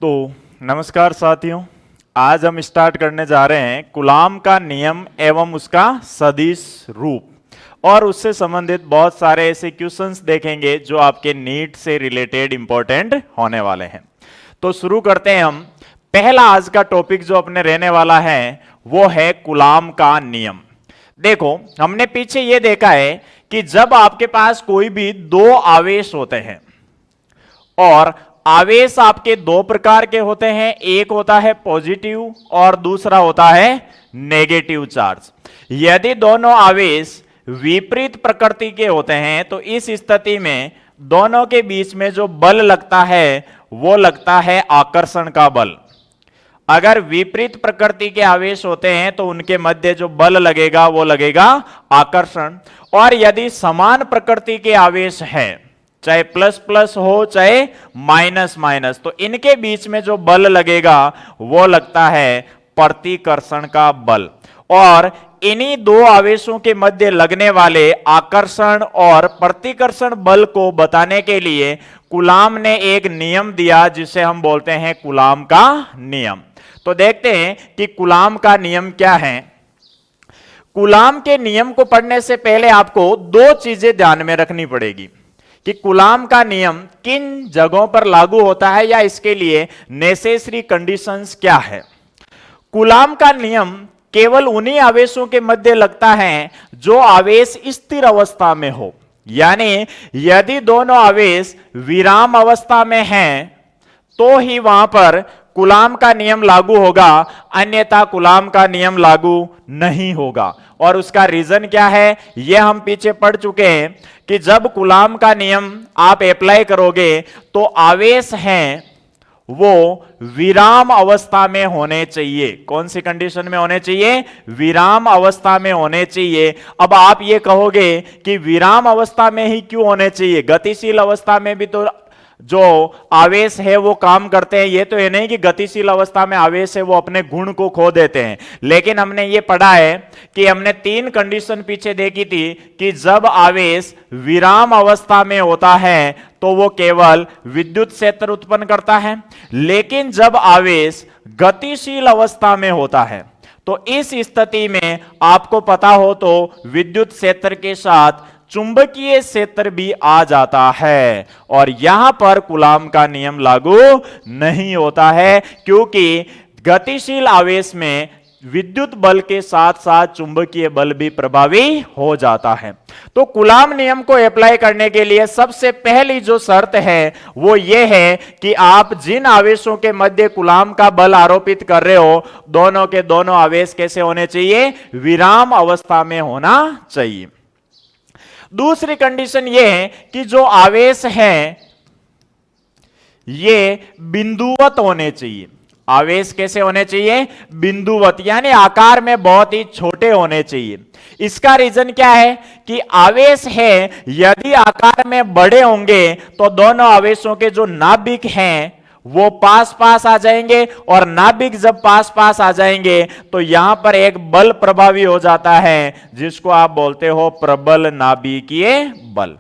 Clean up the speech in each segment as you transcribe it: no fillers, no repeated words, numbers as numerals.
तो नमस्कार साथियों, आज हम स्टार्ट करने जा रहे हैं कूलाम का नियम एवं उसका सदिश रूप और उससे संबंधित बहुत सारे ऐसे क्वेश्चंस देखेंगे जो आपके नीट से रिलेटेड इंपॉर्टेंट होने वाले हैं। तो शुरू करते हैं हम। पहला आज का टॉपिक जो अपने रहने वाला है वो है कूलाम का नियम। देखो, हमने पीछे ये देखा है कि जब आपके पास कोई भी दो आवेश होते हैं और आवेश आपके दो प्रकार के होते हैं, एक होता है पॉजिटिव और दूसरा होता है नेगेटिव चार्ज। यदि दोनों आवेश विपरीत प्रकृति के होते हैं तो इस स्थिति में दोनों के बीच में जो बल लगता है वो लगता है आकर्षण का बल। अगर विपरीत प्रकृति के आवेश होते हैं तो उनके मध्य जो बल लगेगा वो लगेगा आकर्षण, और यदि समान प्रकृति के आवेश हैं, चाहे प्लस प्लस हो चाहे माइनस माइनस, तो इनके बीच में जो बल लगेगा वो लगता है प्रतिकर्षण का बल। और इन्हीं दो आवेशों के मध्य लगने वाले आकर्षण और प्रतिकर्षण बल को बताने के लिए कूलाम ने एक नियम दिया जिसे हम बोलते हैं कूलाम का नियम। तो देखते हैं कि कूलाम का नियम क्या है। कूलाम के नियम को पढ़ने से पहले आपको दो चीजें ध्यान में रखनी पड़ेगी कि कूलाम का नियम किन जगहों पर लागू होता है या इसके लिए नेसेसरी कंडीशंस क्या है। कूलाम का नियम केवल उन्हीं आवेशों के मध्य लगता है जो आवेश स्थिर अवस्था में हो, यानी यदि दोनों आवेश विराम अवस्था में हैं तो ही वहां पर कूलाम का नियम लागू होगा, अन्यथा कूलाम का नियम लागू नहीं होगा। और उसका रीजन क्या है यह हम पीछे पढ़ चुके हैं कि जब कूलाम का नियम आप अप्लाई करोगे तो आवेश हैं वो विराम अवस्था में होने चाहिए। कौन सी कंडीशन में होने चाहिए? विराम अवस्था में होने चाहिए। अब आप ये कहोगे कि विराम अवस्था में ही क्यों होने चाहिए, गतिशील अवस्था में भी तो जो आवेश है वो काम करते हैं। ये तो ये नहीं कि गतिशील अवस्था में आवेश है वो अपने गुण को खो देते हैं, लेकिन हमने ये पढ़ा है कि हमने तीन कंडीशन पीछे देखी थी कि जब आवेश विराम अवस्था में होता है तो वो केवल विद्युत क्षेत्र उत्पन्न करता है, लेकिन जब आवेश गतिशील अवस्था में होता है तो इस स्थिति में आपको पता हो तो विद्युत क्षेत्र के साथ चुंबकीय क्षेत्र भी आ जाता है, और यहां पर कूलाम का नियम लागू नहीं होता है क्योंकि गतिशील आवेश में विद्युत बल के साथ साथ चुंबकीय बल भी प्रभावी हो जाता है। तो कूलाम नियम को अप्लाई करने के लिए सबसे पहली जो शर्त है वो ये है कि आप जिन आवेशों के मध्य कूलाम का बल आरोपित कर रहे हो दोनों के दोनों आवेश कैसे होने चाहिए? विराम अवस्था में होना चाहिए। दूसरी कंडीशन यह है कि जो आवेश हैं ये बिंदुवत होने चाहिए। आवेश कैसे होने चाहिए? बिंदुवत, यानी आकार में बहुत ही छोटे होने चाहिए। इसका रीजन क्या है कि आवेश है यदि आकार में बड़े होंगे तो दोनों आवेशों के जो नाभिक हैं वो पास पास आ जाएंगे, और नाभिक जब पास पास आ जाएंगे तो यहां पर एक बल प्रभावी हो जाता है जिसको आप बोलते हो प्रबल नाभिकीय बल।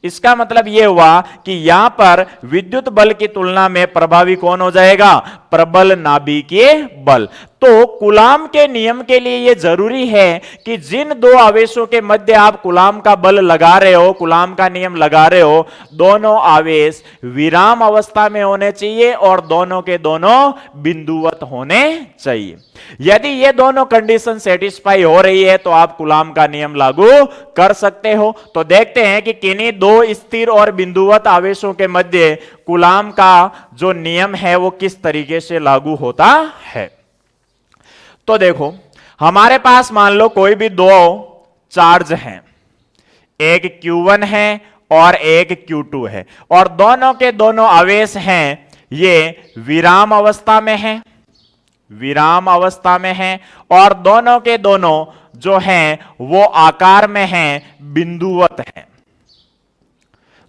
इसका मतलब यह हुआ कि यहां पर विद्युत बल की तुलना में प्रभावी कौन हो जाएगा? प्रबल नाभिकीय बल। तो कूलाम के नियम के लिए यह जरूरी है कि जिन दो आवेशों के मध्य आप कूलाम का बल लगा रहे हो, कूलाम का नियम लगा रहे हो, दोनों आवेश विराम अवस्था में होने चाहिए और दोनों के दोनों बिंदुवत होने चाहिए। यदि ये दोनों कंडीशन सेटिस्फाई हो रही है तो आप कूलाम का नियम लागू कर सकते हो। तो देखते हैं कि किन्हीं दो स्थिर और बिंदुवत आवेशों के मध्य कूलाम का जो नियम है वो किस तरीके से लागू होता है। तो देखो, हमारे पास मान लो कोई भी दो चार्ज हैं, एक Q1 है और एक Q2 है, और दोनों के दोनों आवेश हैं ये विराम अवस्था में हैं, विराम अवस्था में हैं, और दोनों के दोनों जो हैं वो आकार में हैं, बिंदुवत हैं।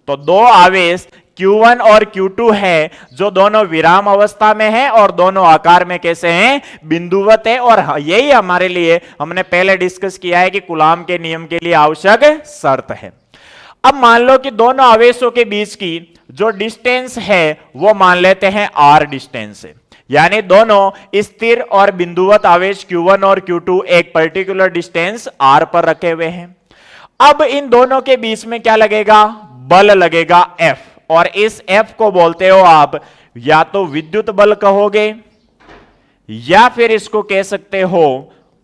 तो दो आवेश Q1 और Q2 है जो दोनों विराम अवस्था में हैं और दोनों आकार में कैसे हैं? बिंदुवत है। और यही हमारे लिए हमने पहले डिस्कस किया है कि कूलाम के नियम के लिए आवश्यक शर्त है। अब मान लो कि दोनों आवेशों के बीच की जो डिस्टेंस है वो मान लेते हैं r डिस्टेंस है, यानी दोनों स्थिर और बिंदुवत आवेश Q1 और Q2 एक पर्टिकुलर डिस्टेंस r पर रखे हुए हैं। अब इन दोनों के बीच में क्या लगेगा, बल लगेगा F, और इस F को बोलते हो आप या तो विद्युत बल कहोगे या फिर इसको कह सकते हो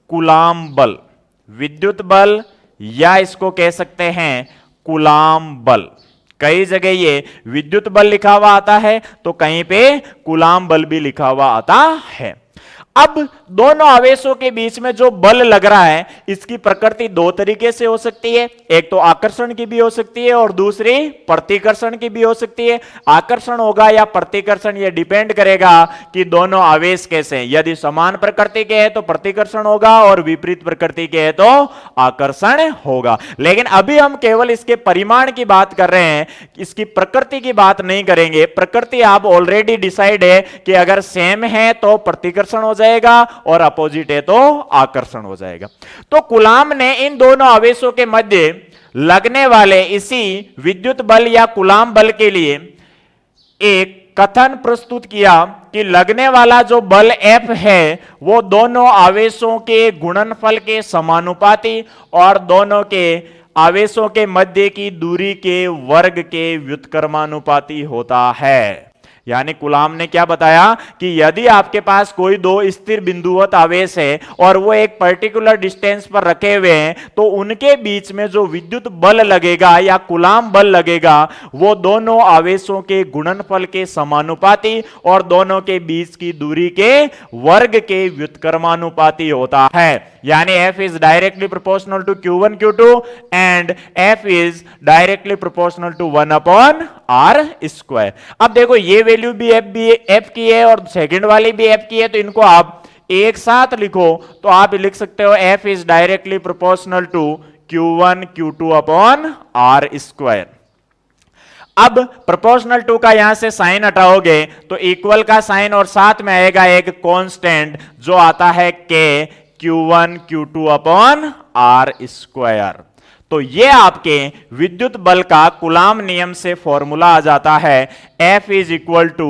कूलाम बल, विद्युत बल, या इसको कह सकते हैं कूलाम बल। कई जगह ये विद्युत बल लिखा हुआ आता है तो कहीं पे कूलाम बल भी लिखा हुआ आता है। अब दोनों आवेशों के बीच में जो बल लग रहा है इसकी प्रकृति दो तरीके से हो सकती है, एक तो आकर्षण की भी हो सकती है और दूसरी प्रतिकर्षण की भी हो सकती है। आकर्षण होगा या प्रतिकर्षण ये डिपेंड करेगा कि दोनों आवेश कैसे हैं। यदि समान प्रकृति के हैं तो प्रतिकर्षण होगा और विपरीत प्रकृति के हैं तो आकर्षण होगा। लेकिन अभी हम केवल इसके परिमाण की बात कर रहे हैं, इसकी प्रकृति की बात नहीं करेंगे। प्रकृति आप ऑलरेडी डिसाइड है कि अगर सेम है तो प्रतिकर्षण हो जाएगा और अपोजिट है तो आकर्षण हो जाएगा। तो कूलाम ने इन दोनों आवेशों के मध्य लगने वाले इसी विद्युत बल या कूलाम बल के लिए एक कथन प्रस्तुत किया कि लगने वाला जो बल F है वो दोनों आवेशों के गुणनफल के समानुपाती और दोनों के आवेशों के मध्य की दूरी के वर्ग के व्युत्क्रमानुपाती होता है। यानी कूलाम ने क्या बताया कि यदि आपके पास कोई दो स्थिर बिंदुवत आवेश है और वो एक पर्टिकुलर डिस्टेंस पर रखे हुए हैं तो उनके बीच में जो विद्युत बल लगेगा या कूलाम बल लगेगा वो दोनों आवेशों के गुणनफल के समानुपाती और दोनों के बीच की दूरी के वर्ग के व्युत्क्रमानुपाती होता है। यानी F is directly proportional to Q1 Q2 and F is directly proportional to 1 upon R square। अब देखो ये वैल्यू भी F की है और सेकंड वाली भी F की है, तो इनको आप एक साथ लिखो तो आप लिख सकते हो F is directly proportional to Q1 Q2 upon R square। अब प्रोपोर्शनल टू का यहां से साइन हटाओगे तो इक्वल का साइन और साथ में आएगा एक कांस्टेंट जो आता है K Q1 Q2 upon R square. तो ये आपके विद्युत बल का कूलाम नियम से फॉर्मूला आ जाता है F is equal to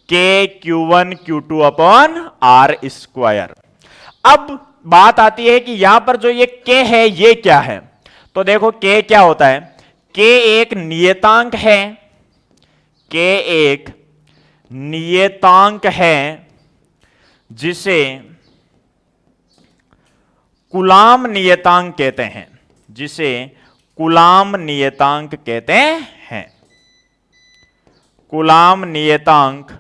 K Q1 Q2 upon R square. अब बात आती है कि यहां पर जो ये K है ये क्या है, तो देखो K क्या होता है, K एक नियतांक है, K एक नियतांक है जिसे कूलाम नियतांक कहते हैं, जिसे कूलाम नियतांक कहते हैं, कूलाम नियतांक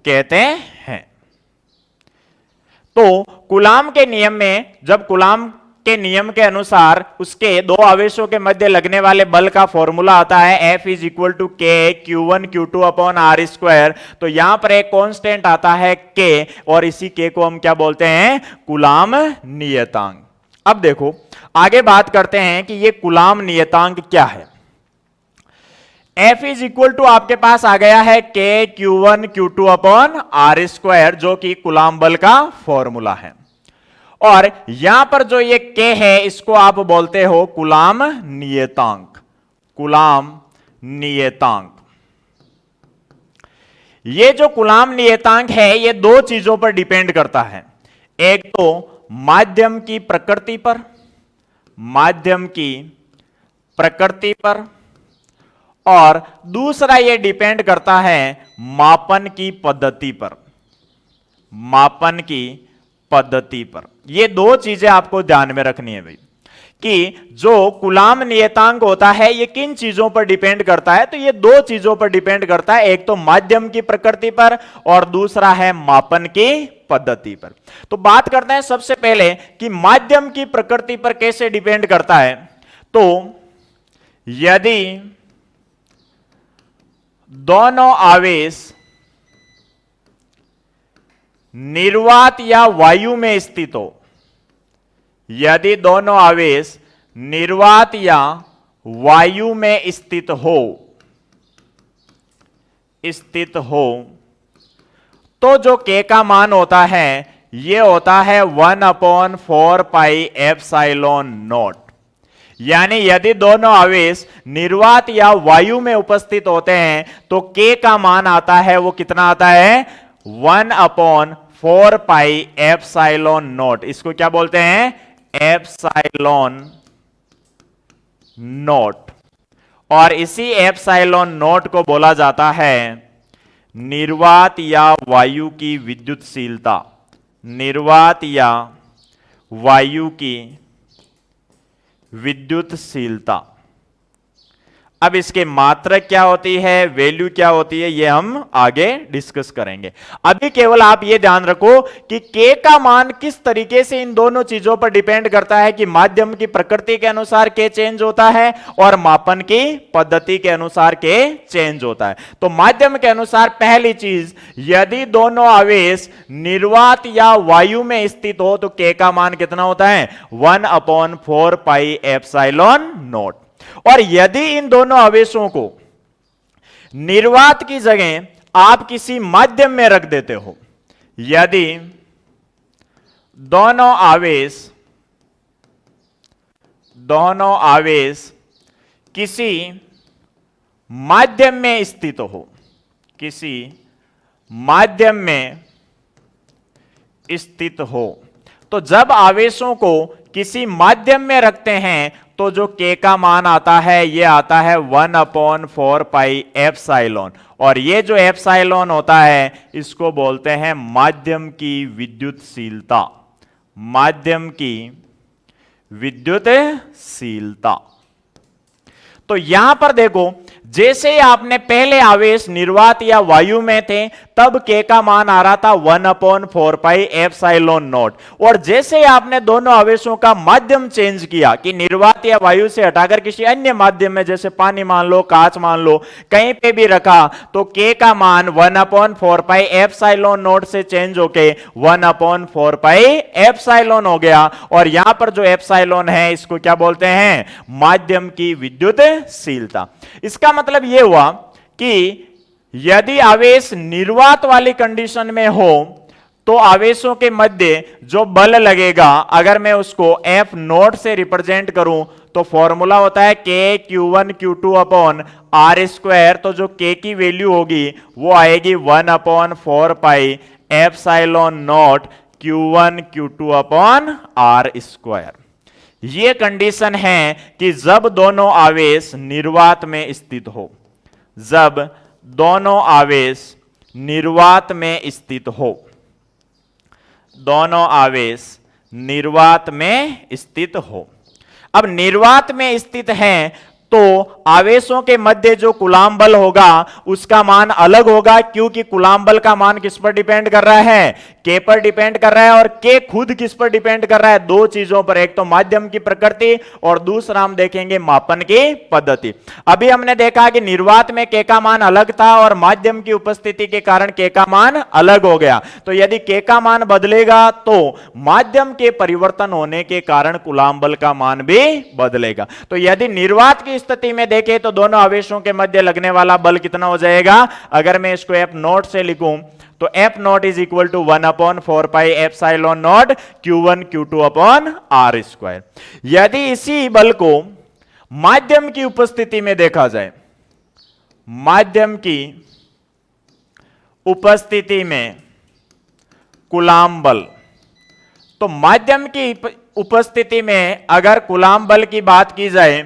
कहते हैं। तो कूलाम के नियम में, जब कूलाम के नियम के अनुसार उसके दो आवेशों के मध्य लगने वाले बल का फॉर्मूला आता है F is equal to K Q1 Q2 upon R square, तो यहां पर एक कांस्टेंट आता है K और इसी K को हम क्या बोलते हैं, कूलाम नियतांक। अब देखो आगे बात करते हैं कि ये कूलाम नियतांक क्या है। F इज इक्वल टू आपके पास आ गया है K Q1 Q2 upon R square जो कि कूलाम बल का फॉर्मूला है, और यहां पर जो ये K है इसको आप बोलते हो कूलाम नियतांक, कूलाम नियतांक। ये जो कूलाम नियतांक है ये दो चीजों पर डिपेंड करता है, एक तो माध्यम की प्रकृति पर, माध्यम की प्रकृति पर, और दूसरा ये डिपेंड करता है मापन की पद्धति पर, मापन की पद्धति पर। ये दो चीजें आपको ध्यान में रखनी है भाई कि जो कूलाम नियतांक होता है ये किन चीजों पर डिपेंड करता है, तो ये दो चीजों पर डिपेंड करता है, एक तो माध्यम की प्रकृति पर और दूसरा है मापन की पद्धति पर। तो बात करते हैं सबसे पहले कि माध्यम की प्रकृति पर कैसे डिपेंड करता है। तो यदि दोनों आवेश निर्वात या वायु में स्थित हो, यदि दोनों आवेश निर्वात या वायु में स्थित हो तो जो K का मान होता है ये होता है 1/4 पाई एप्सिलॉन नॉट। यानी यदि दोनों आवेश निर्वात या वायु में उपस्थित होते हैं तो K का मान आता है, वो कितना आता है 1/4 पाई एप्सिलॉन नॉट। इसको क्या बोलते हैं एप्सिलॉन नॉट। और इसी एप्सिलॉन नॉट को बोला जाता है निर्वात या वायु की विद्युतशीलता। निर्वात या वायु की विद्युतशीलता। अब इसके मात्रक क्या होती है, वैल्यू क्या होती है, ये हम आगे डिस्कस करेंगे। अभी केवल आप ये ध्यान रखो कि K का मान किस तरीके से इन दोनों चीजों पर डिपेंड करता है कि माध्यम की प्रकृति के अनुसार K चेंज होता है और मापन की पद्धति के अनुसार K चेंज होता है। तो माध्यम के अनुसार पहली चीज, यदि दोनों आवेश निर्वात या वायु में स्थित हो तो K का मान कितना होता है 1/4 पाई एप्सिलॉन नॉट। और यदि इन दोनों आवेशों को निर्वात की जगह आप किसी माध्यम में रख देते हो, यदि दोनों आवेश किसी माध्यम में स्थित हो, किसी माध्यम में स्थित हो, तो जब आवेशों को किसी माध्यम में रखते हैं तो जो K का मान आता है ये आता है 1/4 पाई एप्सिलॉन। और ये जो एप्सिलॉन होता है इसको बोलते हैं माध्यम की विद्युतशीलता। माध्यम की विद्युतशीलता। तो यहां पर देखो, जैसे ही आपने पहले आवेश निर्वात या वायु में थे तब K का मान आ रहा था 1/4 पाई एप्सिलॉन नॉट। और जैसे ही आपने दोनों आवेशों का माध्यम चेंज किया कि निर्वात या वायु से हटाकर किसी अन्य माध्यम में, जैसे पानी मान लो, कांच मान लो, कहीं पे भी रखा, तो K का मान 1/4 पाई एप्सिलॉन नॉट से चेंज होके 1/4 पाई एप्सिलॉन हो गया। और यहां पर जो एप्सिलॉन है इसको क्या बोलते हैं माध्यम की विद्युतशीलता। इसका मतलब यह हुआ कि यदि आवेश निर्वात वाली कंडीशन में हो तो आवेशों के मध्य जो बल लगेगा, अगर मैं उसको F नोट से रिप्रेजेंट करूं तो फॉर्मूला होता है K Q1 Q2 R square. तो जो K की वैल्यू होगी वो आएगी 1/4 pi epsilon naught Q1 Q2 R square. ये कंडीशन है कि जब दोनों आवेश निर्वात में स्थित हो, जब दोनों आवेश निर्वात में स्थित हो, दोनों आवेश निर्वात में स्थित हो। अब निर्वात में स्थित हैं तो आवेशों के मध्य जो कूलाम बल होगा उसका मान अलग होगा, क्योंकि कूलाम बल का मान किस पर डिपेंड कर रहा है K पर डिपेंड कर रहा है। और K खुद किस पर डिपेंड कर रहा है, दो चीजों पर, एक तो माध्यम की प्रकृति और दूसरा हम देखेंगे मापन की पद्धति। अभी हमने देखा कि निर्वात में K का मान अलग था और माध्यम की उपस्थिति के कारण K का मान अलग हो गया। तो यदि K का मान बदलेगा तो माध्यम के परिवर्तन होने के कारण कूलाम बल का मान भी बदलेगा। तो यदि निर्वात की स्थिति में देखें तो दोनों आवेशों के मध्य लगने वाला बल कितना हो जाएगा, अगर मैं इसको F नोट से लिखूं तो F naught is equal to 1/4 pi epsilon naught Q1 Q2 R square. यदि इसी बल को माध्यम की उपस्थिति में देखा जाए, माध्यम की उपस्थिति में कूलाम बल, तो माध्यम की उपस्थिति में अगर कूलाम बल की बात की जाए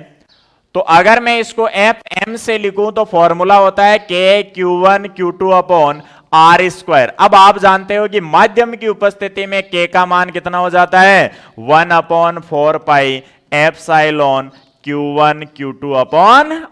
तो अगर मैं इसको Fm से लिखूं तो फॉर्मूला होता है K Q1 Q2 R square. अब आप जानते हो कि माध्यम की उपस्थिति में K का मान कितना हो जाता है 1/4 pi epsilon Q1 Q2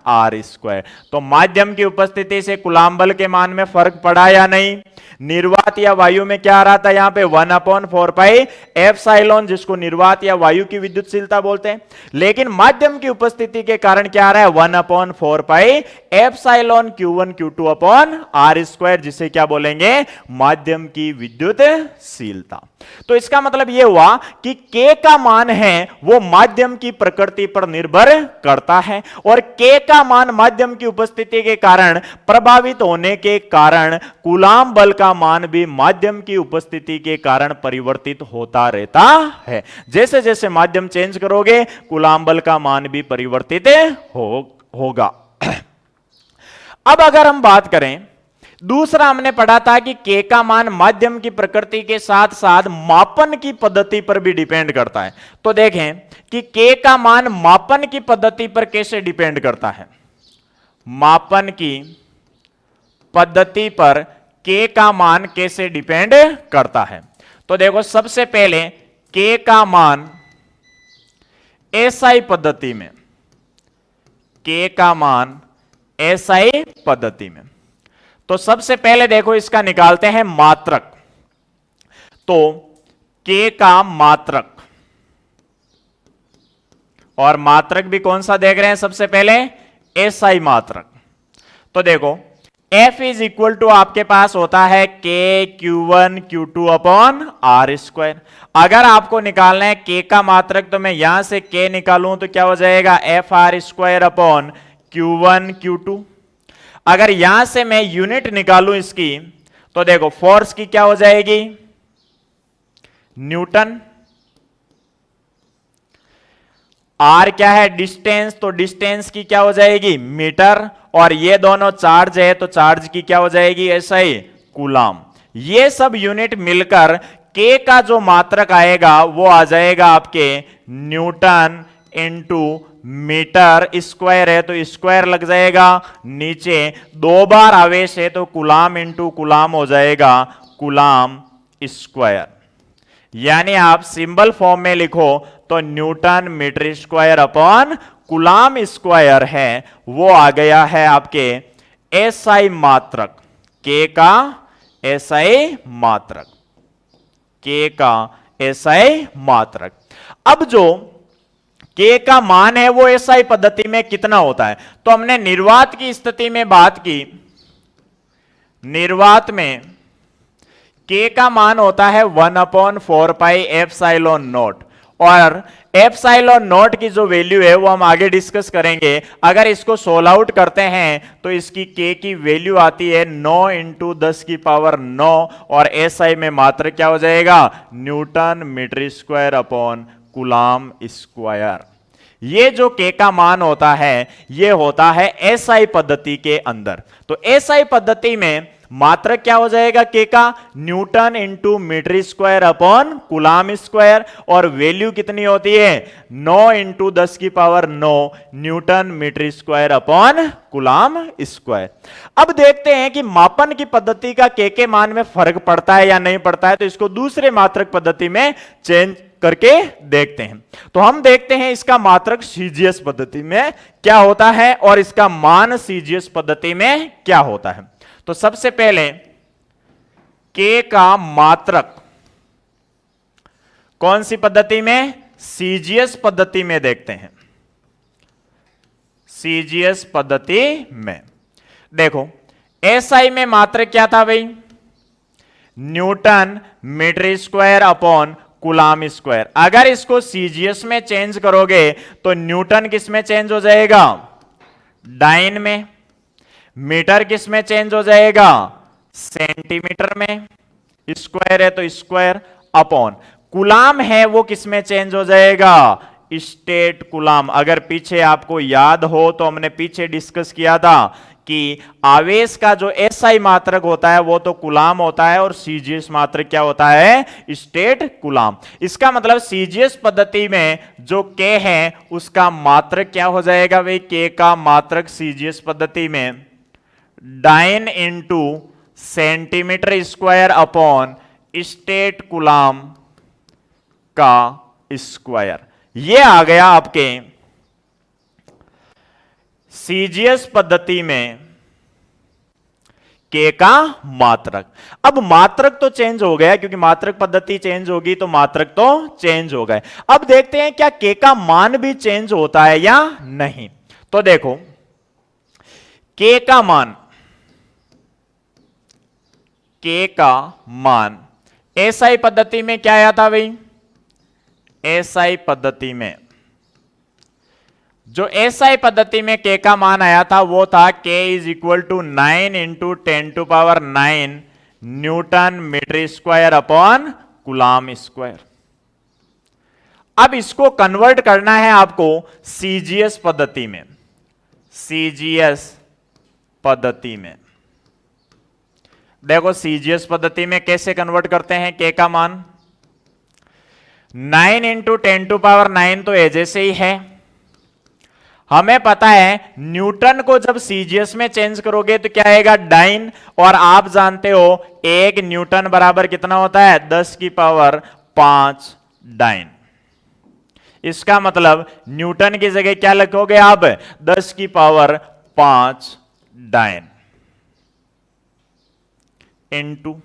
R square. तो माध्यम की उपस्थिति से कूलाम बल के मान में फर्क पड़ा या नहीं। निर्वात या वायु में क्या आ रहा था यहां पे 1/4 पाई एप्सिलॉन, जिसको निर्वात या वायु की विद्युतशीलता बोलते हैं। लेकिन माध्यम की उपस्थिति के कारण क्या आ रहा है 1/4 pi epsilon Q1 Q2 R square, जिसे क्या बोलेंगे माध्यम की विद्युतशीलता। तो इसका मतलब यह हुआ कि K का मान है वो माध्यम की प्रकृति पर निर्भर निर्भर करता है। और k का मान माध्यम की उपस्थिति के कारण प्रभावित होने के कारण कूलाम बल का मान भी माध्यम की उपस्थिति के कारण परिवर्तित होता रहता है। जैसे जैसे माध्यम चेंज करोगे कूलाम बल का मान भी परिवर्तित होगा। अब अगर हम बात करें, दूसरा हमने पढ़ा था कि k का मान माध्यम की प्रकृति के साथ साथ मापन की पद्धति पर भी डिपेंड करता है। तो देखें कि k का मान मापन की पद्धति पर कैसे डिपेंड करता है। मापन की पद्धति पर k का मान कैसे डिपेंड करता है। तो देखो, सबसे पहले k का मान SI पद्धति में, k का मान SI पद्धति में, तो सबसे पहले देखो इसका निकालते हैं मात्रक। तो k का मात्रक, और मात्रक भी कौन सा देख रहे हैं सबसे पहले, SI मात्रक। तो देखो F इज इक्वल टू आपके पास होता है k Q1 Q2 upon R square. अगर आपको निकालना है k का मात्रक, तो मैं यहां से k निकालूं तो क्या हो जाएगा, FR square upon Q1 Q2। अगर यहां से मैं यूनिट निकालूं इसकी, तो देखो फोर्स की क्या हो जाएगी, न्यूटन। R क्या है, डिस्टेंस, तो डिस्टेंस की क्या हो जाएगी, मीटर। और ये दोनों चार्ज है तो चार्ज की क्या हो जाएगी, SI, कूलाम। ये सब यूनिट मिलकर k का जो मात्रक आएगा वो आ जाएगा आपके न्यूटन इंटू मीटर। स्क्वायर है तो स्क्वायर लग जाएगा, नीचे दो बार आवेश है तो कूलाम इंटू कूलाम हो जाएगा कूलाम स्क्वायर। यानी आप सिंबल फॉर्म में लिखो तो newton metre square upon coulomb square है, वो आ गया है आपके SI मात्रक, k का SI मात्रक, k का SI मात्रक। अब जो k का मान है वो SI पद्धति में कितना होता है, तो हमने निर्वात की स्थिति में बात की। निर्वात में k का मान होता है 1/4 पाई एप्सिलॉन नॉट, और एप्सिलॉन नॉट की जो वैल्यू है वो हम आगे डिस्कस करेंगे। अगर इसको सोल्व आउट करते हैं तो इसकी k की वैल्यू आती है 9 इंटू 10 की पावर 9, और SI में मात्र क्या हो जाएगा, newton metre square upon coulomb square. ये जो k का मान होता है ये होता है SI पद्धति के अंदर। तो SI पद्धति में मात्रक क्या हो जाएगा k का, newton into metre square upon coulomb square, और वैल्यू कितनी होती है 9 इंटू 10 की power 9 newton metre square upon coulomb square. अब देखते हैं कि मापन की पद्धति का k के मान में फर्क पड़ता है या नहीं पड़ता है, तो इसको दूसरे मात्रक पद्धति में चेंज करके देखते हैं। तो हम देखते हैं इसका मात्रक CGS पद्धति में क्या होता है और इसका मान CGS पद्धति में क्या होता है। तो सबसे पहले k का मात्रक कौन सी पद्धति में, CGS पद्धति में देखते हैं। CGS पद्धति में देखो SI में मात्रक क्या था भाई, newton metre square upon coulomb square. अगर इसको CGS में चेंज करोगे तो न्यूटन किस में चेंज हो जाएगा, डाइन में। मीटर किस में चेंज हो जाएगा, सेंटीमीटर में। स्क्वायर है तो स्क्वायर अपॉन कूलाम है वो किस में चेंज हो जाएगा, स्टेट कूलाम। अगर पीछे आपको याद हो तो हमने पीछे डिस्कस किया था कि आवेश का जो SI मात्रक होता है वो तो कूलाम होता है और CGS मात्रक क्या होता है, स्टेट कूलाम। इसका मतलब CGS पद्धति में जो k है उसका मात्रक क्या हो जाएगा भाई, k का मात्रक CGS पद्धति में dyne into centimetre square upon state coulomb का स्क्वायर। ये आ गया आपके CGS पद्धति में k का मात्रक। अब मात्रक तो चेंज हो गया क्योंकि मात्रक पद्धति चेंज होगी तो मात्रक तो चेंज हो गए। अब देखते हैं क्या k का मान भी चेंज होता है या नहीं। तो देखो k का मान, k का मान SI पद्धति में क्या आया था भाई, SI पद्धति में जो एसआई पद्धति में के का मान आया था वो था के is equal to 9 into 10⁹ newton metre square upon coulomb square. अब इसको कन्वर्ट करना है आपको सीजीएस पद्धति में। सीजीएस पद्धति में देखो, सीजीएस पद्धति में कैसे कन्वर्ट करते हैं के का मान। 9 इंटू 10⁹ तो ए जैसे ही है। हमें पता है न्यूटन को जब सीजीएस में चेंज करोगे तो क्या आएगा, डाइन। और आप जानते हो 1 न्यूटन बराबर कितना होता है, 10⁵ डाइन। इसका मतलब न्यूटन की जगह क्या लिखोगे आप, 10⁵ डाइन इनटू।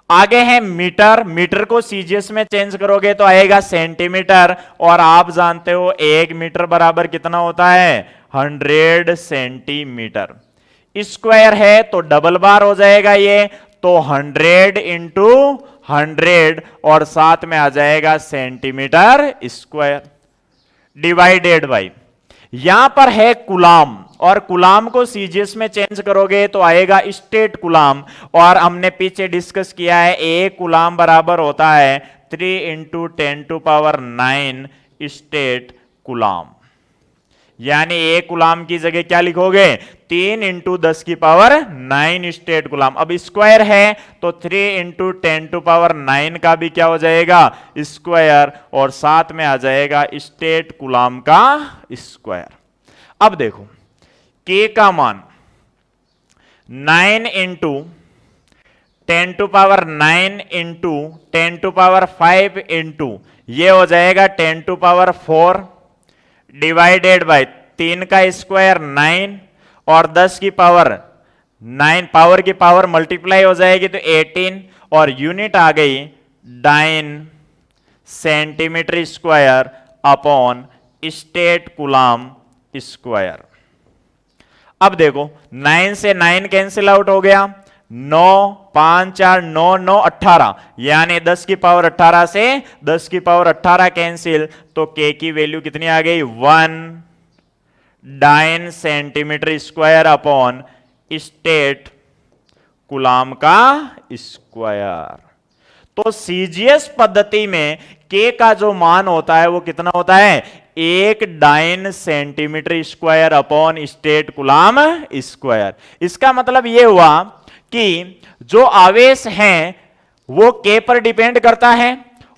आगे है मीटर। मीटर को सीजीएस में चेंज करोगे तो आएगा सेंटीमीटर। और आप जानते हो 1 मीटर बराबर कितना होता है, 100 सेंटीमीटर। स्क्वायर है तो डबल बार हो जाएगा ये, तो 100 इंटू 100 और साथ में आ जाएगा सेंटीमीटर स्क्वायर डिवाइडेड बाई, यहां पर है कूलाम। और कूलाम को सीजीएस में चेंज करोगे तो आएगा स्टेट कूलाम। और हमने पीछे डिस्कस किया है एक कूलाम बराबर होता है 3 इंटू 10⁹ स्टेट कूलाम। यानी एक कूलाम की जगह क्या लिखोगे, 3 इंटू 10⁹ स्टेट कूलाम। अब स्क्वायर है तो 3 इंटू 10⁹ का भी क्या हो जाएगा, स्क्वायर। और साथ में आ जाएगा स्टेट कूलाम का स्क्वायर। अब देखो के का मान 9 इंटू 10⁹ इंटू 10⁵ इंटू ये हो जाएगा 10⁴ डिवाइडेड बाय 3 का स्क्वायर 9 और 10 की पावर 9 पावर की पावर मल्टीप्लाई हो जाएगी तो 18 और यूनिट आ गई dyne centimetre square upon state coulomb square. अब देखो 9 से 9 कैंसिल आउट हो गया, 9 5 4 9 9 18 यानी 10⁸ से 10⁸ कैंसिल, तो के की वैल्यू कितनी आ गई, 1 dyne centimetre square upon state coulomb का स्क्वायर। तो सीजीएस पद्धति में के का जो मान होता है वो कितना होता है, 1 dyne centimetre square upon state coulomb square. इसका मतलब यह हुआ कि जो आवेश हैं वो के पर डिपेंड करता है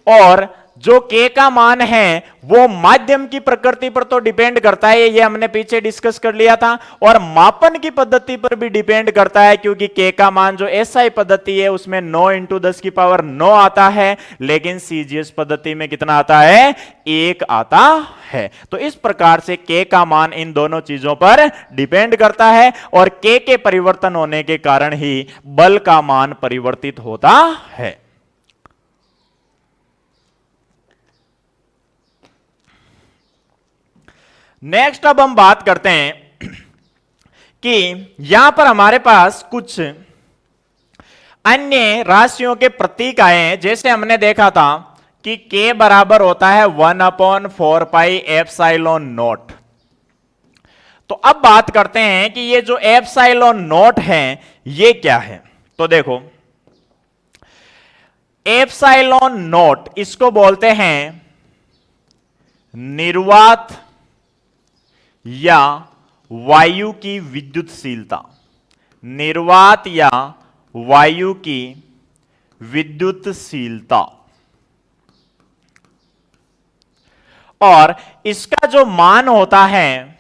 और जो के का मान है वो माध्यम की प्रकृति पर तो डिपेंड करता है, ये हमने पीछे डिस्कस कर लिया था। और मापन की पद्धति पर भी डिपेंड करता है, क्योंकि के का मान जो एसआई पद्धति है उसमें 9 इंटू 10⁹ आता है, लेकिन सीजीएस पद्धति में कितना आता है, 1 आता है। तो इस प्रकार से के का मान इन दोनों चीजों पर डिपेंड करता है और के परिवर्तन होने के कारण ही बल का मान परिवर्तित होता है। नेक्स्ट अब हम बात करते हैं कि यहां पर हमारे पास कुछ अन्य राशियों के प्रतीक आए हैं। जैसे हमने देखा था कि के बराबर होता है 1/4πε0। तो अब बात करते हैं कि ये जो ε0 है ये क्या है। तो देखो ε0 इसको बोलते हैं निर्वात या वायु की विद्युतशीलता। निर्वात या वायु की विद्युतशीलता। और इसका जो मान होता है,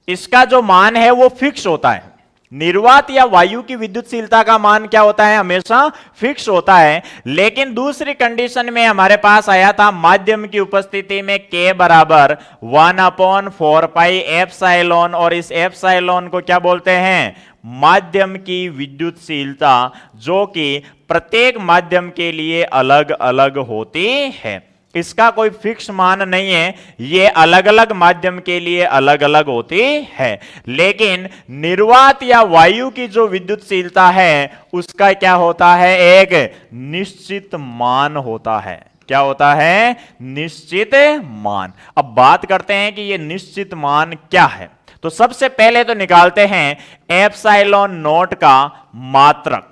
इसका जो मान है वो फिक्स होता है। निर्वात या वायु की विद्युतशीलता का मान क्या होता है, हमेशा फिक्स होता है। लेकिन दूसरी कंडीशन में हमारे पास आया था माध्यम की उपस्थिति में के बराबर 1/4πε, और इस एप्सिलॉन को क्या बोलते हैं, माध्यम की विद्युतशीलता, जो कि प्रत्येक माध्यम के लिए अलग अलग होती है। इसका कोई फिक्स मान नहीं है, ये अलग अलग माध्यम के लिए अलग अलग होती है। लेकिन निर्वात या वायु की जो विद्युतशीलता है उसका क्या होता है, एक निश्चित मान होता है। क्या होता है? निश्चित मान। अब बात करते हैं कि ये निश्चित मान क्या है। तो सबसे पहले तो निकालते हैं एप्सिलॉन नॉट का मात्रक।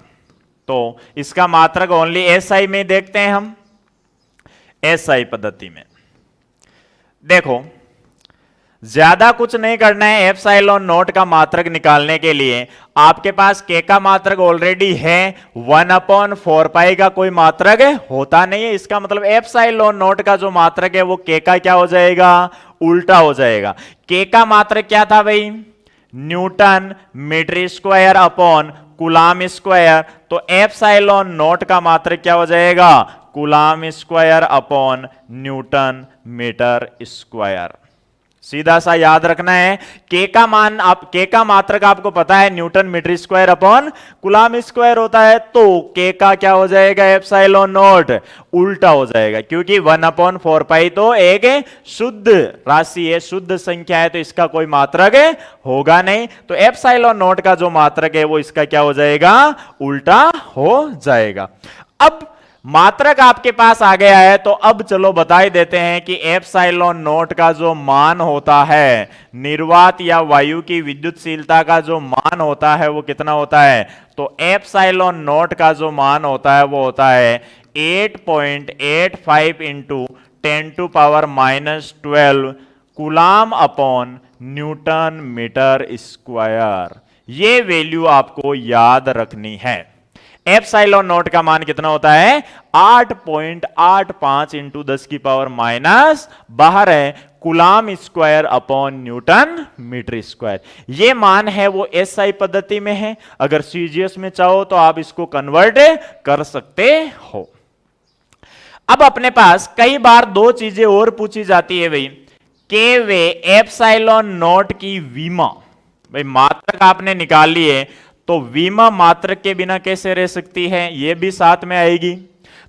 तो इसका मात्रक ओनली एसआई में देखते हैं हम, एसआई पद्धति में। देखो, ज्यादा कुछ नहीं करना है एप्सिलॉन नॉट का मात्रक निकालने के लिए। आपके पास के का मात्रक ऑलरेडी है, 1/4 पाई का कोई मात्रक होता नहीं है। इसका मतलब एप्सिलॉन नॉट का जो मात्रक है वो के का क्या हो जाएगा? उल्टा हो जाएगा। के का मात्रक क्या था भाई? Newton metre square upon coulomb square. तो एप्सिलॉन नॉट का मात्रक क्या हो जाएगा? Coulomb square upon newton metre square. सीधा सा याद रखना है। के का मान, आप के का मात्रक आपको पता है newton metre square upon coulomb square होता है। तो के का क्या हो जाएगा? एप्सिलॉन नॉट उल्टा हो जाएगा, क्योंकि 1/4 पाई तो एक शुद्ध राशि है, शुद्ध संख्या है, तो इसका कोई मात्रक होगा नहीं। तो एप्सिलॉन नॉट का जो मात्रक है वो इसका क्या हो जाएगा? उल्टा हो जाएगा। अब मात्रक आपके पास आ गया है, तो अब चलो बता ही देते हैं कि एप्सिलॉन नॉट का जो मान होता है, निर्वात या वायु की विद्युतशीलता का जो मान होता है वो कितना होता है? तो एप्सिलॉन नॉट का जो मान होता है वो होता है 8.85 into 10⁻⁻12 coulomb upon newton metre square. ये वैल्यू आपको याद रखनी है। एप्सिलॉन नॉट का मान कितना होता है? 8.85 into 10⁻12 coulomb square upon newton metre square. ये मान है वो एसआई पद्धति में है। अगर सीजीएस में चाहो तो आप इसको कन्वर्ट कर सकते हो। अब अपने पास कई बार दो चीजें और पूछी जाती है भाई, के वे एप्सिलॉन नॉट की विमा। भाई मात्रक आपने निकाल लिए, तो विमा मात्रक के बिना कैसे रह सकती है? ये भी साथ में आएगी।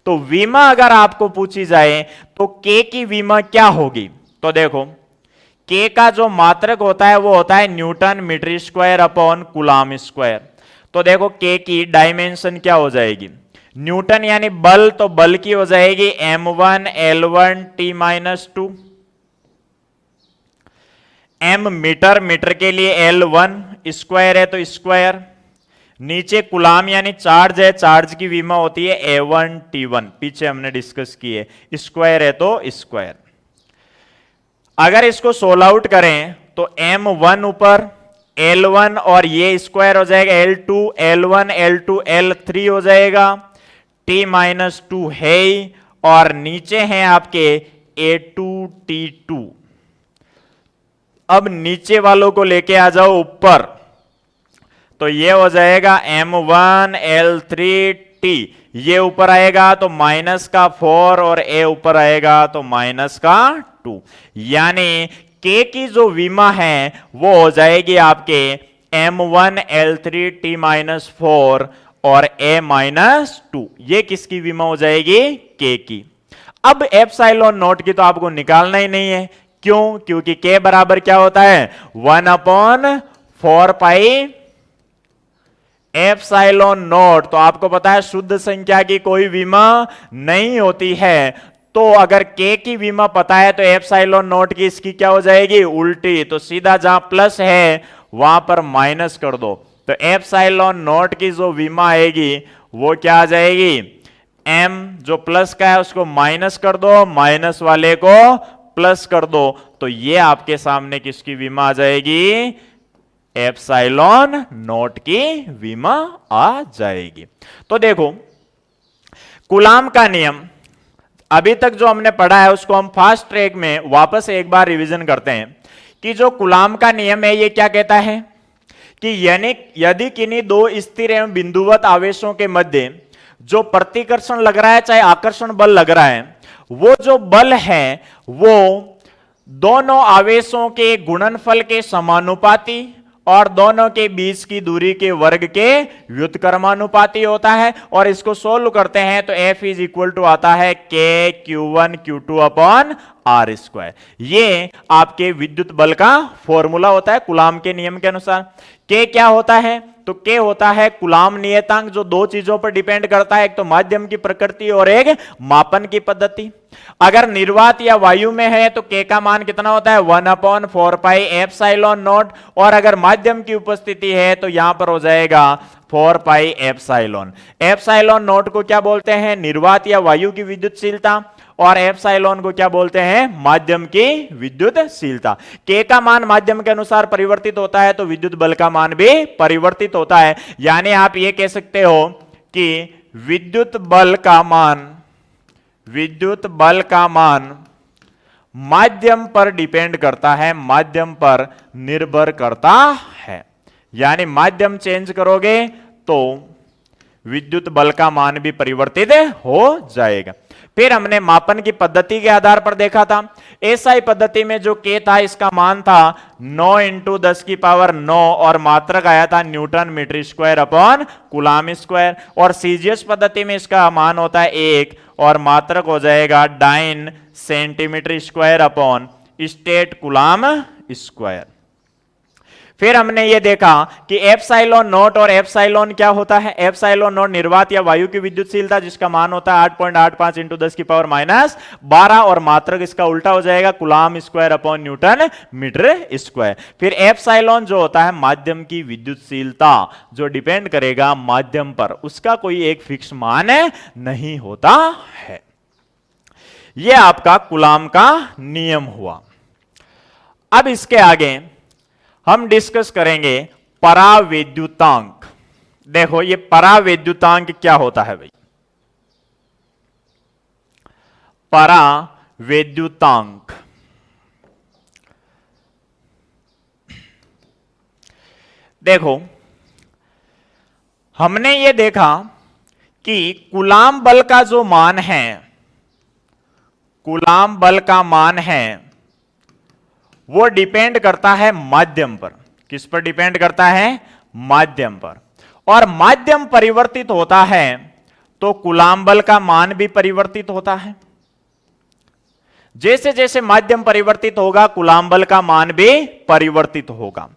तो विमा अगर आपको पूछी जाए तो के की विमा क्या होगी? तो देखो, के का जो मात्रक होता है वो होता है newton metre square upon coulomb square. तो देखो के की डायमेंशन क्या हो जाएगी? न्यूटन यानी बल, तो बल की हो जाएगी m1 L1 T-2। m metre, metre के लिए L1, स्क्वायर है तो स्क्वायर। नीचे कूलाम यानी चार्ज है, चार्ज की विमा होती है A1 T1, पीछे हमने डिस्कस की है। स्क्वायर है तो स्क्वायर। अगर इसको सोल आउट करें तो M1 ऊपर, L1 और ये स्क्वायर हो जाएगा L2, L1 L2 L3 हो जाएगा। T-2 है और नीचे हैं आपके A2 T2। अब नीचे वालों को लेके आ जाओ ऊपर, तो ये हो जाएगा M1 L3 T। ये ऊपर आएगा तो माइनस का 4 और A ऊपर आएगा तो माइनस का 2। यानी K की जो विमा है वो हो जाएगी आपके M1 L3 T-4 और A-2। ये किसकी विमा हो जाएगी? K की। अब एप्सिलॉन नॉट की तो आपको निकालना ही नहीं है। क्यों? क्योंकि K बराबर क्या होता है? 1/4 पाई एप्सिलॉन नॉट। तो आपको पता है शुद्ध संख्या की कोई विमा नहीं होती है। तो अगर K की विमा पता है तो एप्सिलॉन नॉट की इसकी क्या हो जाएगी? उल्टी। तो सीधा जहां प्लस है वहां पर माइनस कर दो। तो एप्सिलॉन नॉट की जो विमा आएगी वो क्या आ जाएगी? M जो प्लस का है उसको माइनस कर दो, माइनस वाले को प्लस कर दो, तो ये आपके सामने किसकी विमा आ जाएगी? एप्सिलॉन नॉट की विमा आ जाएगी। तो देखो, कूलाम का नियम अभी तक जो हमने पढ़ा है उसको हम फास्ट ट्रैक में वापस एक बार रिवीजन करते हैं कि जो कूलाम का नियम है ये क्या कहता है कि यदि किन्हीं दो स्थिर एवं बिंदुवत आवेशों के मध्य जो प्रतिकर्षण लग रहा है चाहे आकर्षण बल लग रहा है, वो जो बल है वो दोनों आवेशों के गुणनफल के समानुपाती और दोनों के बीच की दूरी के वर्ग के व्युत्क्रमानुपाती होता है। और इसको सोल्व करते हैं तो F इज इक्वल टू आता है K Q1 upon R square. ये आपके विद्युत बल का फॉर्मूला होता है कूलाम के नियम के अनुसार। K क्या होता है? तो के होता है कूलाम नियतांक, जो दो चीजों पर डिपेंड करता है, एक तो माध्यम की प्रकृति और एक मापन की पद्धति। अगर निर्वात या वायु में है तो के का मान कितना होता है 1/4 पाई एप्सिलॉन नॉट, और अगर माध्यम की उपस्थिति है तो यहां पर हो जाएगा 4 पाई एप्सिलॉन। एप्सिलॉन नॉट को क्या बोलते हैं, निर्वात या वायु की विद्युतशीलता, और एप्सिलॉन को क्या बोलते हैं, माध्यम की विद्युतशीलता। के का मान माध्यम के अनुसार परिवर्तित होता है तो विद्युत बल का मान भी परिवर्तित होता है। यानी आप ये कह सकते हो कि विद्युत बल का मान माध्यम पर डिपेंड करता है, माध्यम पर निर्भर करता है। यानी माध्यम चेंज करोगे तो विद्युत बल का मान भी परिवर्तित हो जाएगा। फिर हमने मापन की पद्धति के आधार पर देखा था। एसआई पद्धति में जो के था इसका मान था 9 इंटू 10 की पावर 9 और मात्रक आया था newton metre square upon coulomb square, और सीजीएस पद्धति में इसका मान होता है 1 और मात्रक हो जाएगा 9 centimetre square upon state coulomb square. फिर हमने ये देखा कि एप्सिलॉन नॉट और एप्सिलॉन क्या होता है। एप्सिलॉन नॉट निर्वात या वायु की विद्युतशीलता जिसका मान होता है 8.85 इंटू 10 की पावर -12, और मात्रक इसका उल्टा हो जाएगा coulomb square upon newton metre square. फिर एप्सिलॉन जो होता है माध्यम की विद्युतशीलता, जो डिपेंड करेगा माध्यम पर, उसका कोई एक फिक्स मान नहीं होता है। यह आपका कूलाम का नियम हुआ। अब इसके आगे हम डिस्कस करेंगे परावैद्युतांक। देखो ये परावैद्युतांक क्या होता है भाई। परावैद्युतांक देखो, हमने ये देखा कि कूलाम बल का जो मान है, कूलाम बल का मान है वो डिपेंड करता है माध्यम पर। किस पर डिपेंड करता है, माध्यम पर। और माध्यम परिवर्तित होता है तो कूलाम बल का मान भी परिवर्तित होता है। जैसे जैसे माध्यम परिवर्तित होगा कूलाम बल का मान भी परिवर्तित होगा।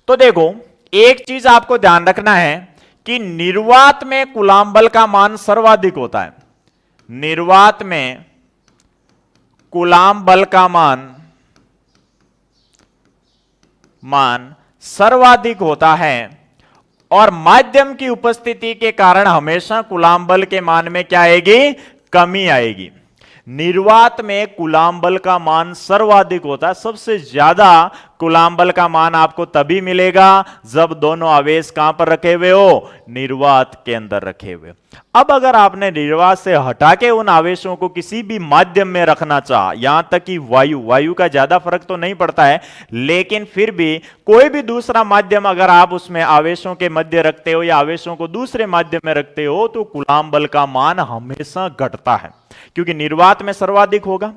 तो देखो एक चीज आपको ध्यान रखना है कि निर्वात में कूलाम बल का मान सर्वाधिक होता है। निर्वात में कूलाम बल का मान सर्वाधिक होता है, और माध्यम की उपस्थिति के कारण हमेशा कूलाम बल के मान में क्या आएगी, कमी आएगी। निर्वात में कूलाम बल का मान सर्वाधिक होता है। सबसे ज्यादा कूलाम बल का मान आपको तभी मिलेगा जब दोनों आवेश कहां पर रखे हुए हो, निर्वात के अंदर रखे हुए। अब अगर आपने निर्वात से हटा के उन आवेशों को किसी भी माध्यम में रखना चाहा, यहां तक कि वायु का ज्यादा फर्क तो नहीं पड़ता है, लेकिन फिर भी कोई भी दूसरा माध्यम अगर आप उसमें आवेशों के मध्य रखते हो या आवेशों को दूसरे माध्यम में रखते हो तो कूलाम बल का मान हमेशा घटता है, क्योंकि निर्वात में सर्वाधिक होगा।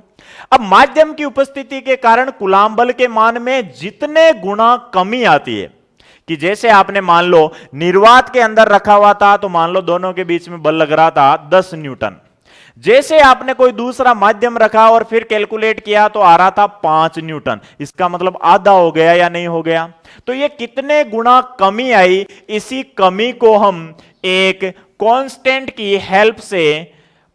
अब माध्यम की उपस्थिति के कारण कूलाम बल के मान में जितने गुना कमी आती है, कि जैसे आपने मान लो निर्वात के अंदर रखा हुआ था तो मान लो दोनों के बीच में बल लग रहा था 10 न्यूटन, जैसे आपने कोई दूसरा माध्यम रखा और फिर कैलकुलेट किया तो आ रहा था 5 न्यूटन, इसका मतलब आधा हो गया या नहीं हो गया। तो ये कितने गुना कमी आई, इसी कमी को हम एक कांस्टेंट की हेल्प से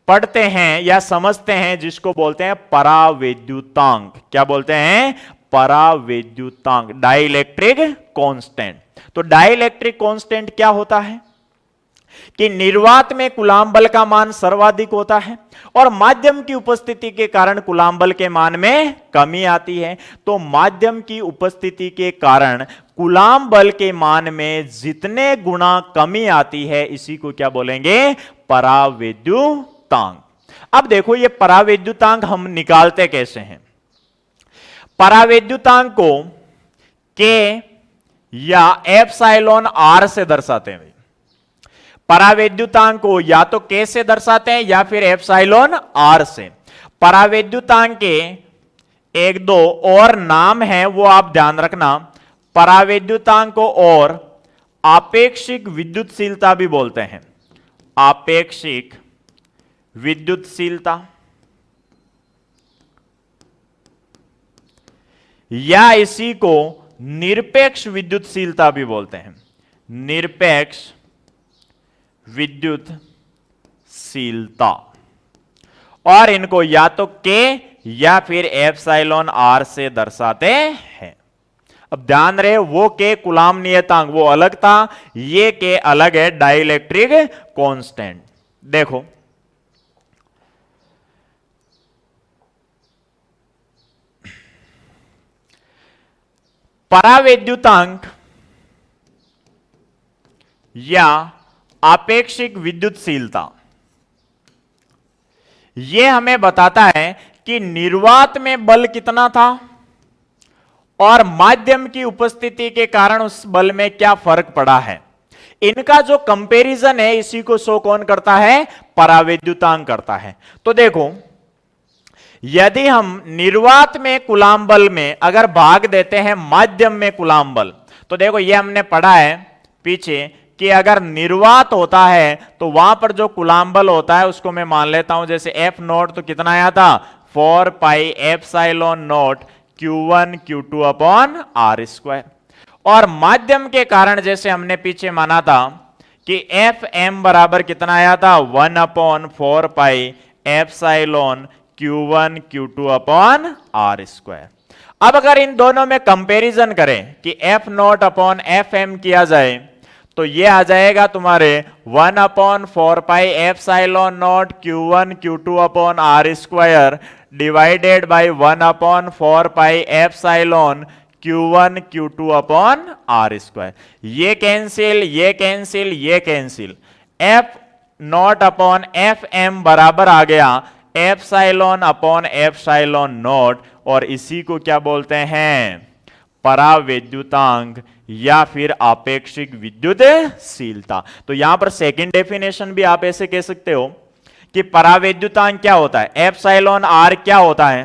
पढ़ते हैं या समझते हैं, जिसको बोलते हैं परावैद्युतांक। क्या बोलते हैं, परावैद्युतांक, डाइलेक्ट्रिक कांस्टेंट। तो डाइलेक्ट्रिक कांस्टेंट क्या होता है कि निर्वात में कूलाम बल का मान सर्वाधिक होता है और माध्यम की उपस्थिति के कारण कूलाम बल के मान में कमी आती है। तो माध्यम की उपस्थिति के कारण कूलाम बल के मान में जितने गुना कमी आती है, इसी को क्या बोलेंगे, परावैद्युतांक। अब देखो ये परावैद्युतांक हम निकालते कैसे हैं। परावैद्युतांक को के या एप्सिलॉन आर से दर्शाते हैं। परावैद्युतांक को या तो के से दर्शाते हैं या फिर एप्सिलॉन आर से। परावैद्युतांक के एक दो और नाम हैं, वो आप ध्यान रखना। परावैद्युतांक को और आपेक्षिक विद्युतशीलता भी बोलते हैं। आपेक्षिक विद्युतशीलता या इसी को निरपेक्ष विद्युतशीलता भी बोलते हैं। निरपेक्ष विद्युतशीलता, और इनको या तो K या फिर एप्सिलॉन R से दर्शाते हैं। अब ध्यान रहे, वो K कूलाम नियतांक वो अलग था, ये K अलग है, डाइलेक्ट्रिक कांस्टेंट। देखो परावैद्युतांक या आपेक्षिक विद्युतशीलता यह हमें बताता है कि निर्वात में बल कितना था और माध्यम की उपस्थिति के कारण उस बल में क्या फर्क पड़ा है। इनका जो कंपैरिजन है इसी को शो कौन करता है, परावैद्युतांक करता है। तो देखो, यदि हम निर्वात में कूलाम बल में अगर भाग देते हैं माध्यम में कूलाम बल, तो देखो ये हमने पढ़ा है पीछे कि अगर निर्वात होता है तो वहां पर जो कूलाम बल होता है उसको मैं मान लेता हूं जैसे F नॉट, तो कितना आया था 4 पाई epsilon naught Q1 Q2 upon R square. और माध्यम के कारण जैसे हमने पीछे माना था कि Fm बराबर कितना आया था 1 upon 4 pi epsilon Q1 Q2 upon R square. अब अगर इन दोनों में कंपैरिजन करें कि F नॉट अपॉन Fm किया जाए तो ये आ जाएगा तुम्हारे 1 upon 4 pi epsilon naught Q1 Q2 upon R square divided by 1 upon 4 pi epsilon Q1 Q2 upon R square. ये कैंसिल, ये कैंसिल, ये cancel. F naught upon Fm बराबर आ गया एप्सिलॉन अपॉन एप्सिलॉन नॉट, और इसी को क्या बोलते हैं, परावैद्युतांक या फिर आपेक्षिक विद्युतशीलता। तो यहां पर सेकंड डेफिनेशन भी आप ऐसे कह सकते हो कि परावैद्युतांक क्या होता है, एप्सिलॉन R क्या होता है।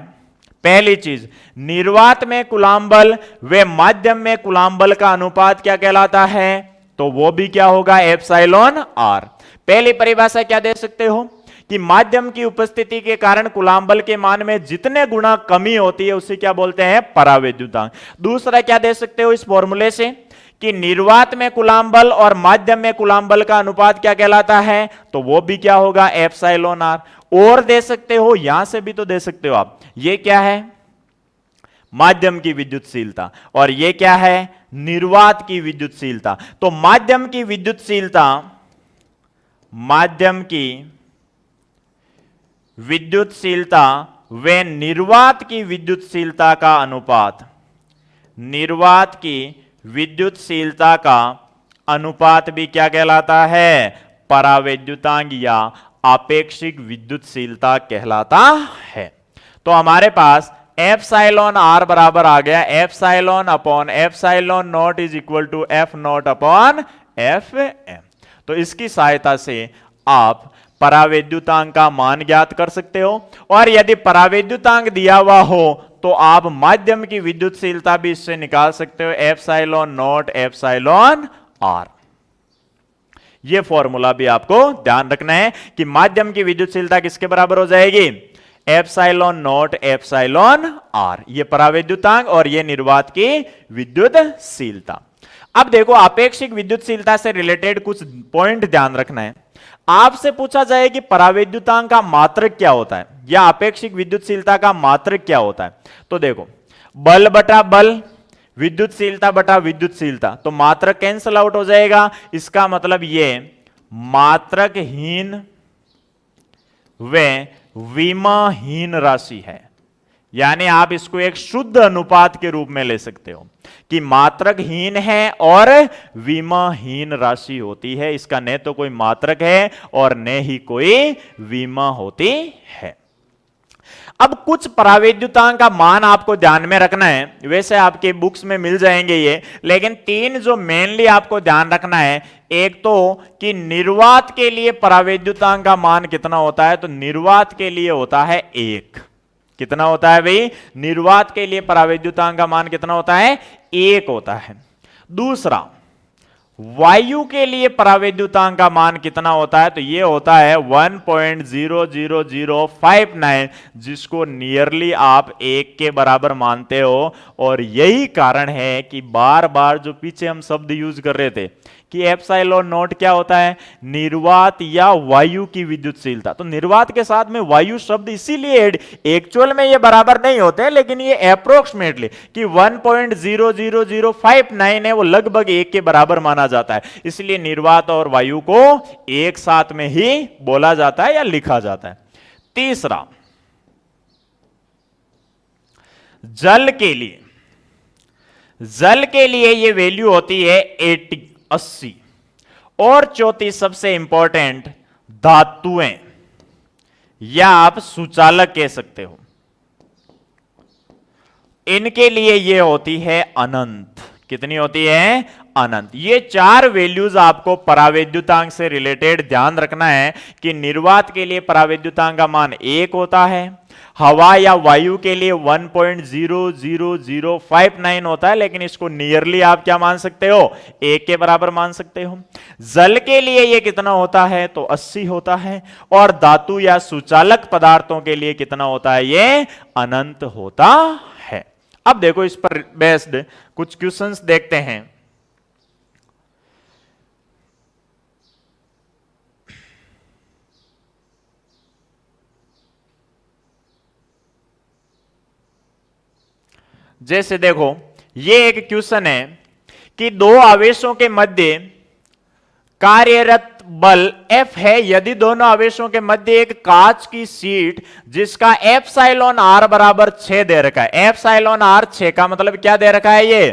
पहली चीज, निर्वात में कूलाम बल व माध्यम में कूलाम बल का अनुपात क्या कहलाता है, तो वो भी क्या होगा, एप्सिलॉन R। पहली परिभाषा क्या दे सकते हो कि माध्यम की उपस्थिति के कारण कूलाम बल के मान में जितने गुना कमी होती है उसे क्या बोलते हैं, परावैद्युतांक। दूसरा क्या दे सकते हो इस फॉर्मूले से कि निर्वात में कूलाम बल और माध्यम में कूलाम बल का अनुपात क्या कहलाता है, तो वो भी क्या होगा, एप्सिलॉन R। और दे सकते हो, यहां से भी तो दे सकते हो आप, ये क्या है, माध्यम की विद्युतशीलता, और ये क्या है, निर्वात की विद्युतशीलता। तो माध्यम की विद्युतशीलता, माध्यम की विद्युतशीलता व निर्वात की विद्युतशीलता का अनुपात, निर्वात की विद्युतशीलता का अनुपात भी क्या कहलाता है, परावैद्युतांक या आपेक्षिक विद्युतशीलता कहलाता है। तो हमारे पास एप्सिलॉन R बराबर आ गया epsilon upon epsilon naught is equal to F naught upon Fm। तो इसकी सहायता से आप परावैद्युतांक का मान ज्ञात कर सकते हो, और यदि परावैद्युतांक दिया हुआ हो तो आप माध्यम की विद्युतशीलता भी इससे निकाल सकते हो, एप्सिलॉन नॉट एप्सिलॉन R। यह फॉर्मूला भी आपको ध्यान रखना है कि माध्यम की विद्युतशीलता किसके बराबर हो जाएगी, एप्सिलॉन नॉट एप्सिलॉन R। यह परावैद्युतांक और यह निर्वात की विद्युतशीलता। अब देखो, आपेक्षिक विद्युतशीलता से रिलेटेड कुछ पॉइंट ध्यान रखना है। आपसे पूछा जाए कि परावैद्युतांक का मात्रक क्या होता है या आपेक्षिक विद्युतशीलता का मात्रक क्या होता है, तो देखो, बल बटा बल, विद्युतशीलता बटा विद्युतशीलता, तो मात्रक कैंसल आउट हो जाएगा। इसका मतलब ये मात्रकहीन व विमाहीन राशि है, यानी आप इसको एक शुद्ध अनुपात के रूप में ले सकते हो कि मात्रकहीन है और विमाहीन राशि होती है। इसका न तो कोई मात्रक है और न ही कोई विमा होती है। अब कुछ परावैद्युतांक का मान आपको ध्यान में रखना है, वैसे आपके बुक्स में मिल जाएंगे ये, लेकिन तीन जो मेनली आपको ध्यान रखना है, एक तो कि निर्वात के लिए परावैद्युतांक का मान कितना होता है, तो निर्वात के लिए होता है 1। कितना होता है भाई, निर्वात के लिए परावैद्युतांक का मान कितना होता है, 1 होता है। दूसरा, वायु के लिए परावैद्युतांक का मान कितना होता है, तो यह होता है 1.00059, जिसको नियरली आप 1 के बराबर मानते हो। और यही कारण है कि बार बार जो पीछे हम शब्द यूज कर रहे थे कि एप्सिलॉन नॉट क्या होता है, निर्वात या वायु की विद्युतशीलता। तो निर्वात के साथ में वायु शब्द इसीलिए एक्चुअल में ये बराबर नहीं होते, लेकिन ये अप्रोक्सीमेटली कि 1.00059 है, वो लगभग 1 के बराबर माना जाता है, इसलिए निर्वात और वायु को एक साथ में ही बोला जाता है या लिखा जाता है। तीसरा, जल के लिए ये वैल्यू होती है 80। और चौथी सबसे इंपॉर्टेंट, धातुएं या आप सुचालक कह सकते हो, इनके लिए ये होती है अनंत। कितनी होती है, अनंत। ये 4 वैल्यूज आपको परावैद्युतांक से रिलेटेड ध्यान रखना है कि निर्वात के लिए परावैद्युतांक का मान 1 होता है, हवा या वायु के लिए 1.00059 होता है, लेकिन इसको नियरली आप क्या मान सकते हो, 1 के बराबर मान सकते हो। जल के लिए ये कितना होता है, तो 80 होता है, और धातु या सुचालक पदार्थों के लिए कितना होता है, ये अनंत होता है। अब देखो इस पर बेस्ड कुछ क्वेश्चंस देखते हैं। जैसे देखो ये एक क्वेश्चन है कि दो आवेशों के मध्य कार्यरत बल F है यदि दोनों आवेशों के मध्य एक कांच की शीट जिसका एप्सिलॉन r बराबर 6 दे रखा है। एप्सिलॉन r 6 का मतलब क्या दे रखा है, ये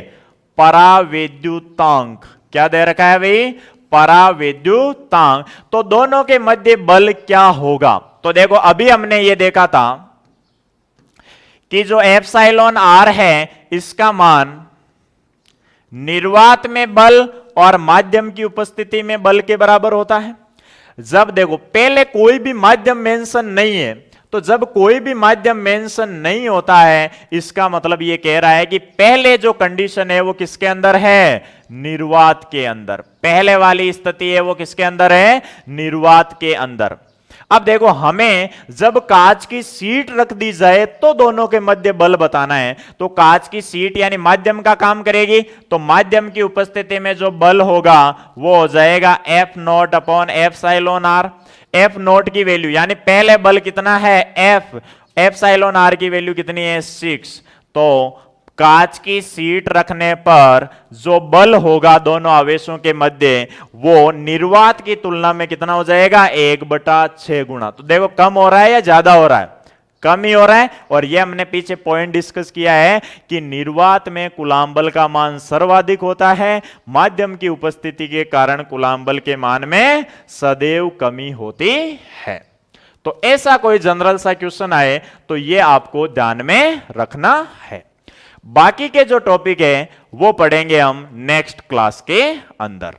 परावैद्युतांक। क्या दे रखा है भाई, परावैद्युतांक। तो दोनों के मध्य बल क्या होगा, तो देखो अभी हमने ये देखा था कि जो एप्सिलॉन r है इसका मान निर्वात में बल और माध्यम की उपस्थिति में बल के बराबर होता है। जब देखो पहले कोई भी माध्यम मेंशन नहीं है, तो जब कोई भी माध्यम मेंशन नहीं होता है इसका मतलब ये कह रहा है कि पहले जो कंडीशन है वो किसके अंदर है, निर्वात के अंदर। पहले वाली स्थिति है वो किसके अंदर है, निर्वात के अंदर। अब देखो हमें जब कांच की सीट रख दी जाए तो दोनों के मध्य बल बताना है, तो कांच की सीट यानी माध्यम का काम करेगी, तो माध्यम की उपस्थिति में जो बल होगा वो हो जाएगा F naught upon epsilon r। F not की वैल्यू यानी पहले बल कितना है F, एप्सिलॉन r की वैल्यू कितनी है 6। तो कांच की सीट रखने पर जो बल होगा दोनों आवेशों के मध्य वो निर्वात की तुलना में कितना हो जाएगा, 1/6 गुना। तो देखो कम हो रहा है या ज्यादा हो रहा है, कम ही हो रहा है। और ये हमने पीछे पॉइंट डिस्कस किया है कि निर्वात में कूलाम बल का मान सर्वाधिक होता है, माध्यम की उपस्थिति के कारण कूलाम बल के मान में सदैव कमी होती है। तो ऐसा कोई जनरल सा क्वेश्चन आए तो ये आपको ध्यान में रखना है। बाकी के जो टॉपिक है वो पढ़ेंगे हम नेक्स्ट क्लास के अंदर।